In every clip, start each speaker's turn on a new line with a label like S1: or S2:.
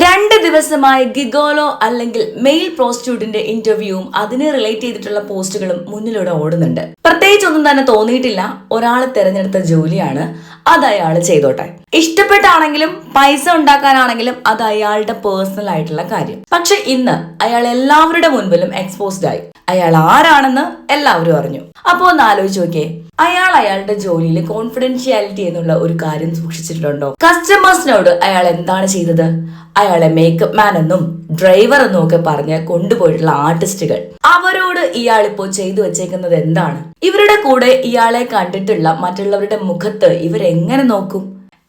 S1: 2 ദിവസമായി ഗിഗോലോ അല്ലെങ്കിൽ മെയിൽ പ്രോസ്റ്റിറ്റ്യൂട്ടിന്റെ ഇന്റർവ്യൂവും അതിനെ റിലേറ്റ് ചെയ്തിട്ടുള്ള പോസ്റ്റുകളും മുന്നിലൂടെ ഓടുന്നുണ്ട്. പ്രത്യേകിച്ച് ഒന്നും തന്നെ തോന്നിയിട്ടില്ല. ഒരാൾ തിരഞ്ഞെടുത്ത ജോലിയാണ്, അത് അയാൾ ചെയ്തോട്ടെ. ഇഷ്ടപ്പെട്ടാണെങ്കിലും പൈസ ഉണ്ടാക്കാനാണെങ്കിലും അത് അയാളുടെ പേഴ്സണൽ ആയിട്ടുള്ള കാര്യം. പക്ഷെ ഇന്ന് അയാൾ എല്ലാവരുടെ മുൻപിലും എക്സ്പോസ്ഡ് ആയി. അയാൾ ആരാണെന്ന് എല്ലാവരും അറിഞ്ഞു. അപ്പോ ഒന്ന് ആലോചിച്ച് നോക്കിയേ, അയാളുടെ ജോലിയിൽ കോൺഫിഡൻഷ്യാലിറ്റി എന്നുള്ള ഒരു കാര്യം സൂക്ഷിച്ചിട്ടുണ്ടോ? കസ്റ്റമേഴ്സിനോട് അയാൾ എന്താണ് ചെയ്തത്? അയാളെ മേക്കപ്പ് മാൻ എന്നും ഡ്രൈവർ എന്നും ഒക്കെ പറഞ്ഞ് കൊണ്ടുപോയിട്ടുള്ള ആർട്ടിസ്റ്റുകൾ, അവരോട് ഇയാൾ ഇപ്പോൾ ചെയ്തു വെച്ചേക്കുന്നത് എന്താണ്? ഇവരുടെ കൂടെ ഇയാളെ കണ്ടിട്ടുള്ള മറ്റുള്ളവരുടെ മുഖത്ത് ഇവരെങ്ങനെ നോക്കും?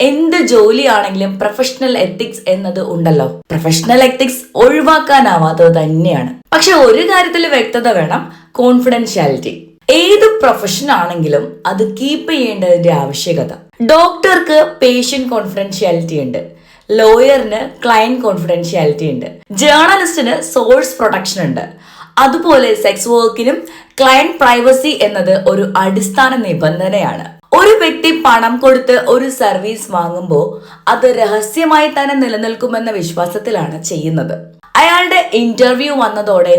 S1: എന്ത് ജോലിയാണെങ്കിലും പ്രൊഫഷണൽ എത്തിക്സ് എന്നത് ഉണ്ടല്ലോ. പ്രൊഫഷണൽ എത്തിക്സ് ഒഴിവാക്കാനാവാത്തത് തന്നെയാണ്. പക്ഷെ ഒരു കാര്യത്തിൽ വ്യക്തത വേണം, കോൺഫിഡൻഷ്യാലിറ്റി. ഏത് പ്രൊഫഷൻ ആണെങ്കിലും അത് കീപ്പ് ചെയ്യേണ്ടതിന്റെ ആവശ്യകത. ഡോക്ടർക്ക് പേഷ്യന്റ് കോൺഫിഡൻഷ്യാലിറ്റി ഉണ്ട്, ലോയറിന് ക്ലയന്റ് കോൺഫിഡൻഷ്യാലിറ്റി ഉണ്ട്, ജേർണലിസ്റ്റിന് സോഴ്സ് പ്രൊട്ടക്ഷൻ ഉണ്ട്. അതുപോലെ സെക്സ് വർക്കിനും ക്ലയന്റ് പ്രൈവസി എന്നത് ഒരു അടിസ്ഥാന നിബന്ധനയാണ്. ഒരു വ്യക്തി പണം കൊടുത്ത് ഒരു സർവീസ് വാങ്ങുമ്പോൾ അത് രഹസ്യമായി തന്നെ നിലനിൽക്കുമെന്ന വിശ്വാസത്തിലാണ് ചെയ്യുന്നത്. അയാളുടെ ഇന്റർവ്യൂ വന്നതോടെ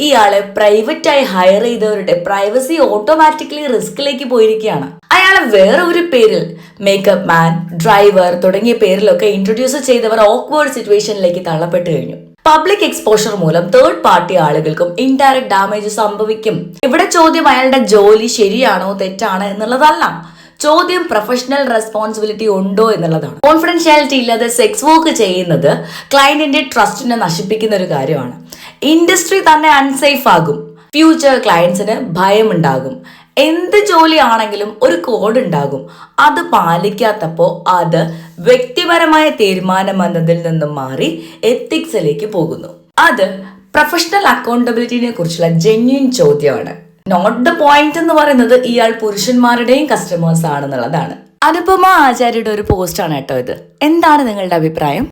S1: ഇയാളെ പ്രൈവറ്റായി ഹയർ ചെയ്തവരുടെ പ്രൈവസി ഓട്ടോമാറ്റിക്കലി റിസ്കിലേക്ക് പോയിരിക്കുകയാണ്. അയാളെ വേറെ ഒരു പേരിൽ മേക്കപ്പ് മാൻ, ഡ്രൈവർ തുടങ്ങിയ പേരിലൊക്കെ ഇൻട്രൊഡ്യൂസ് ചെയ്തവർ ഓക്വേർഡ് സിറ്റുവേഷനിലേക്ക് തള്ളപ്പെട്ടു കഴിഞ്ഞു. പബ്ലിക് എക്സ്പോഷർ മൂലം തേർഡ് പാർട്ടി ആളുകൾക്കും ഇൻഡയറക്റ്റ് ഡാമേജ് സംഭവിക്കും. ഇവിടെ ചോദ്യം അയാളുടെ ജോലി ശരിയാണോ തെറ്റാണോ എന്നുള്ളതല്ല, ചോദ്യം പ്രൊഫഷണൽ റെസ്പോൺസിബിലിറ്റി ഉണ്ടോ എന്നുള്ളതാണ്. കോൺഫിഡൻഷ്യാലിറ്റി ഇല്ലാതെ സെക്സ് വർക്ക് ചെയ്യുന്നത് ക്ലയന്റിന്റെ ട്രസ്റ്റിനെ നശിപ്പിക്കുന്ന ഒരു കാര്യമാണ്. ഇൻഡസ്ട്രി തന്നെ അൺസേഫ് ആകും. ഫ്യൂച്ചർ ക്ലയൻസിന് ഭയമുണ്ടാകും. എന്ത് ജോലിയാണെങ്കിലും ഒരു കോഡ് ഉണ്ടാകും. അത് പാലിക്കാത്തപ്പോൾ അത് വ്യക്തിപരമായ തീരുമാനം എന്നതിൽ നിന്നും മാറി എത്തിക്സിലേക്ക് പോകുന്നു. അത് പ്രൊഫഷണൽ അക്കൗണ്ടബിലിറ്റിനെ കുറിച്ചുള്ള ജെന്യൂൻ ചോദ്യമാണ്. നോട്ട് ദ പോയിന്റ് എന്ന് പറയുന്നത് ഇയാൾ പുരുഷന്മാരുടെയും കസ്റ്റമേഴ്സ് ആണെന്നുള്ളതാണ്. അനുപമ ആചാര്യയുടെ ഒരു പോസ്റ്റ് ആണ് കേട്ടോ ഇത്. എന്താണ് നിങ്ങളുടെ അഭിപ്രായം?